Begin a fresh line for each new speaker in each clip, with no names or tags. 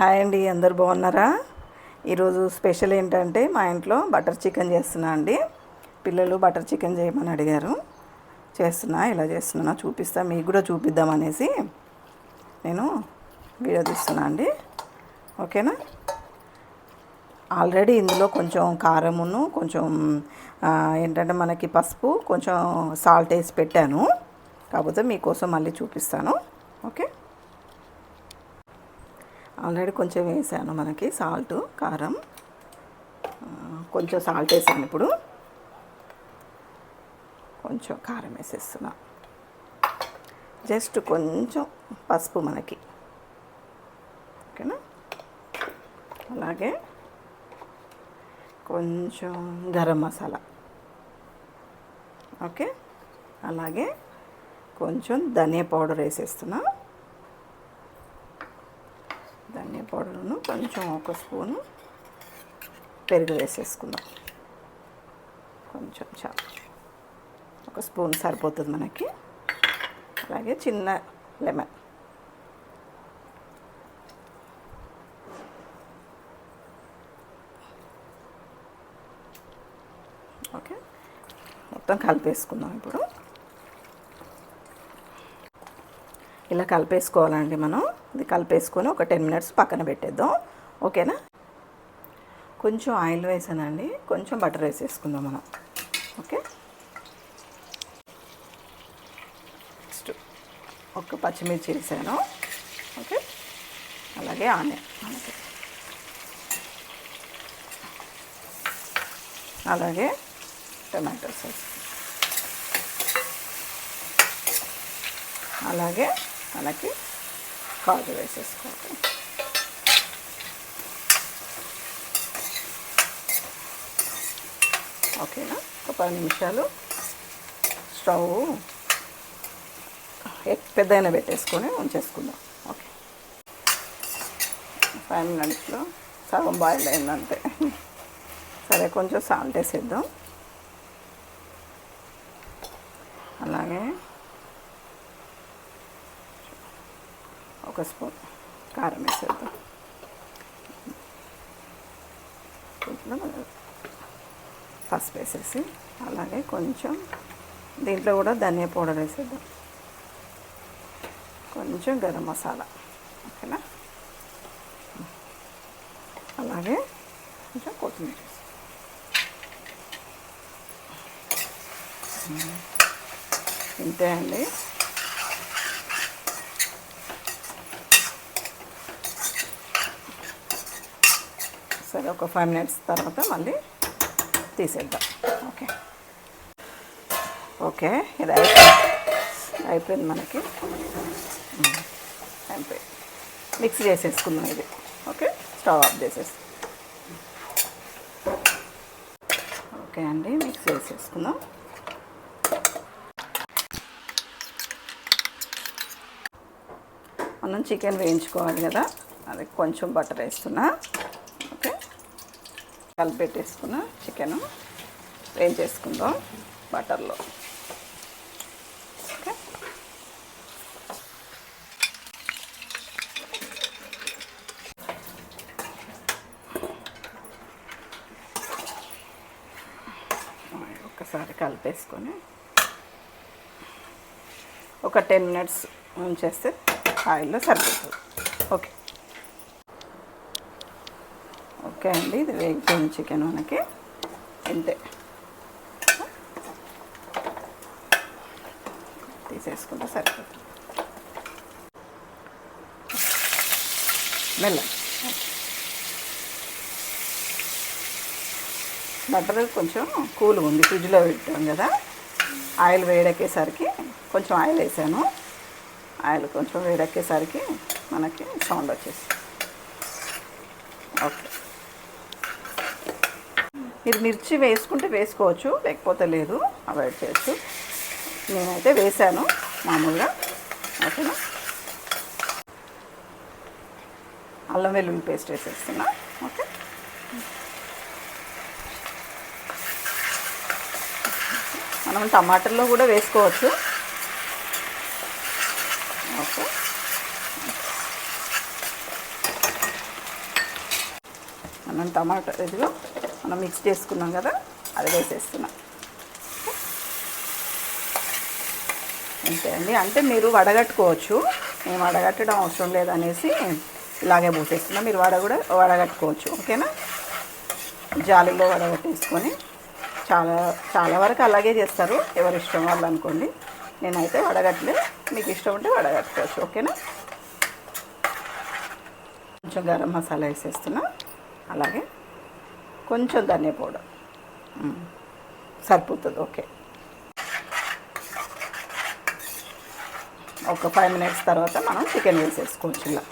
Hi అండి, అందరు బాగున్నారా? ఈరోజు స్పెషల్ ఏంటంటే మా ఇంట్లో బటర్ చికెన్ చేస్తున్నా అండి. పిల్లలు బటర్ చికెన్ చేయమని అడిగారు. ఎలా చేస్తున్నా చూపిస్తా, మీకు కూడా చూపిద్దామనేసి నేను వీడియో తీస్తున్నా అండి. ఓకేనా? ఆల్రెడీ ఇందులో కొంచెం కారమును కొంచెం ఏంటంటే మనకి పసుపు కొంచెం సాల్ట్ వేసి పెట్టాను. కాకపోతే మీకోసం మళ్ళీ చూపిస్తాను. ఓకే, ఆల్రెడీ కొంచెం వేసాను, మనకి సాల్ట్ కారం కొంచెం సాల్ట్ వేసాను. ఇప్పుడు కొంచెం కారం వేసేస్తున్నా, జస్ట్ కొంచెం పసుపు మనకి. ఓకేనా? అలాగే కొంచెం గరం మసాలా. ఓకే, అలాగే కొంచెం ధనియా పౌడర్ వేసేస్తున్నా. ధనియా పౌడర్ను కొంచెం ఒక స్పూను పెరుగు వేసేసుకుందాం. కొంచెం చాలు, ఒక స్పూన్ సరిపోతుంది మనకి. అలాగే చిన్న లెమన్. ఓకే, మొత్తం కలిపేసుకుందాం. ఇప్పుడు ఇలా కలిపేసుకోవాలండి మనం. ఇది కలిపేసుకొని ఒక 10 మినిట్స్ పక్కన పెట్టేద్దాం. ఓకేనా? కొంచెం ఆయిల్ వేసానండి, కొంచెం బటర్ వేసేసుకుందాం మనం. ఓకే, నెక్స్ట్ ఒక పచ్చిమిర్చి వేసాను. ఓకే, అలాగే ఆనియన్, అలాగే టమాటో సాస్, అలాగే మనకి కాజు వేసేసుకోవాలి. ఓకేనా? ఒక 10 నిమిషాలు స్టవ్ పెద్దగా పెట్టేసుకొని ఉంచేసుకుందాం. ఓకే, 5 మినిట్స్లో సగం బాయిల్ అయిందంటే. సరే, కొంచెం సాల్ట్ వేసేద్దాం. అలాగే ఒక స్పూన్ కారం వేసేద్దాం. కొంచెం పసుపు వేసేసి, అలాగే కొంచెం దీంట్లో కూడా ధనియా పౌడర్ వేసేద్దాం. కొంచెం గరం మసాలా. ఓకేనా? అలాగే కొంచెం కొత్తిమీర. ఇంతే అండి. సరే, ఒక 5 మినిట్స్ తర్వాత మళ్ళీ తీసేద్దాం. ఓకే, ఓకే, ఇది అయిపోయింది మనకి. అయిపోయింది. మిక్స్ చేసేసుకుందాం ఇది. ఓకే, స్టవ్ ఆఫ్ చేసేసి. ఓకే అండి, మిక్స్ చేసేసుకుందాం. మనం చికెన్ వేయించుకోవాలి కదా, అది కొంచెం బటర్ వేస్తున్నా. ఓకే, కలిపెట్టేసుకున్న చికెను వేయించేసుకుందాం బటర్లో. ఓకే, ఒక్కసారి కలిపేసుకొని ఒక 10 మినిట్స్ ఉంచేస్తే ఆయిల్లో సరిపోతుంది. ఓకే, ఓకే అండి, ఇది వేగిపోయిన చికెన్ మనకి. ఇంతే, తీసేసుకుంటే సరిపోతుంది. బటర్ కొంచెం కూల్గా ఉంది, ఫ్రిడ్జ్లో పెట్టాం కదా. ఆయిల్ వేడెక్కేసరికి కొంచెం ఆయిల్ వేసాను. ఆయిల్ కొంచెం వేడెక్కేసరికి మనకి సౌండ్ వచ్చేసి. ఓకే, మీరు మిర్చి వేసుకుంటే వేసుకోవచ్చు, లేకపోతే లేదు, అవాయిడ్ చేయొచ్చు. నేనైతే వేసాను మామూలుగా. ఓకేనా? అల్లం వెల్లుల్లి పేస్ట్ వేసేస్తున్నా. ఓకే, మనం టమాటాల్లో కూడా వేసుకోవచ్చు. ఓకే, మనం టమాటా ఇదిగో మనం మిక్స్ చేసుకున్నాం కదా, అది వేసేస్తున్నాం. అంతే అండి. అంటే మీరు వడగట్టుకోవచ్చు, మేము వడగట్టడం అవసరం లేదనేసి ఇలాగే పోసేస్తున్నాం. మీరు వడగట్టుకోవచ్చు. ఓకేనా, జాలిలో వడగట్టేసుకొని చాలా వరకు అలాగే చేస్తారు, ఎవరి ఇష్టం వాళ్ళు అనుకోండి. నేనైతే వడగట్టలే, మీకు ఇష్టం ఉంటే వడగట్టుకోవచ్చు. ఓకేనా, కొంచెం గరం మసాలా వేసేస్తున్నా, అలాగే కొంచెం ధనియా పౌడర్ సరిపోతుంది. ఓకే, ఒక 5 మినిట్స్ తర్వాత మనం చికెన్ వేసేసుకోవచ్చు ఇలా.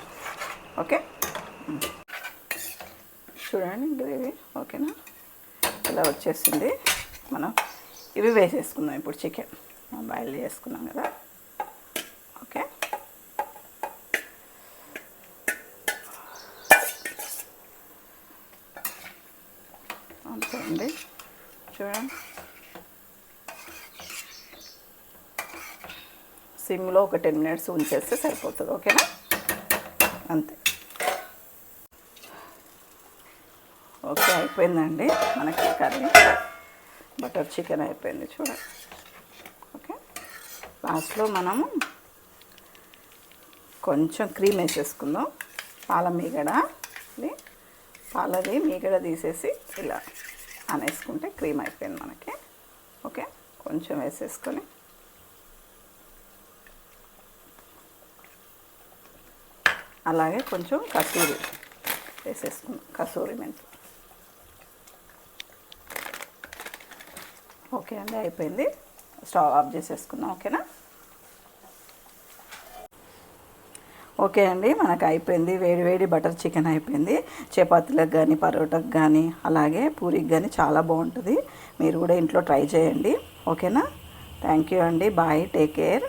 ఓకే, చూడండి గ్రేవీ ఓకేనా, ఇలా వచ్చేసింది. మనం ఇవి వేసేసుకుందాం ఇప్పుడు. చికెన్ బాయిల్ చేసుకున్నాం కదా. ఓకే, అంతే అండి. చూడండి, సిమ్లో ఒక 10 మినిట్స్ ఉంచేస్తే సరిపోతుంది. ఓకేనా, అంతే. ఓకే, అయిపోయిందండి మనకి కర్రీ. బటర్ చికెన్ అయిపోయింది చూడండి. ఓకే, లాస్ట్లో మనము కొంచెం క్రీమ్ వేసేసుకుందాం. పాలది మీగడ తీసేసి ఇలా అనేసుకుంటే క్రీమ్ అయిపోయింది మనకి. ఓకే, కొంచెం వేసేసుకొని అలాగే కొంచెం కసూరి వేసేసుకున్నాం, కసూరి మెంతి. ఓకే అండి, అయిపోయింది. స్టవ్ ఆఫ్ చేసేసుకుందాం. ఓకేనా, ఓకే అండి, మనకు అయిపోయింది. వేడి బటర్ చికెన్ అయిపోయింది. చపాతీలకు కానీ, పరోటాకు కానీ, అలాగే పూరికి కానీ చాలా బాగుంటుంది. మీరు కూడా ఇంట్లో ట్రై చేయండి. ఓకేనా, థ్యాంక్ యూ అండి. Bye, take care.